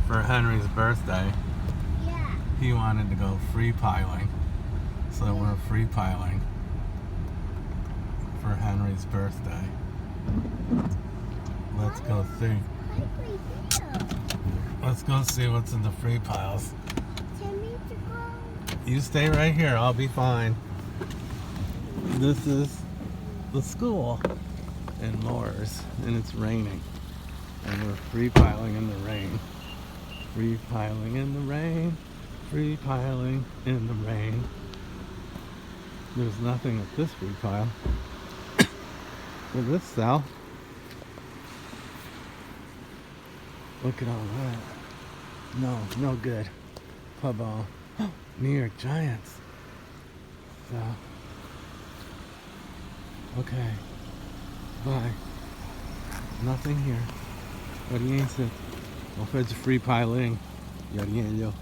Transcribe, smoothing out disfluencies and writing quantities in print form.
For Henry's birthday, Yeah. he wanted to go free piling. So we're free piling for Henry's birthday. Let's go see. Let's go see what's in the free piles. Tell me to go. You stay right here, I'll be fine. This is the school in Mooers, and it's raining. And we're free piling in the rain. Free piling in the rain. Free piling in the rain. There's nothing at this free pile. With this cell. Look at all that. No, no good. Pub ball. New York Giants. So. Okay. Bye. Nothing here. Oriense. Vou fazer free piling. E oriense.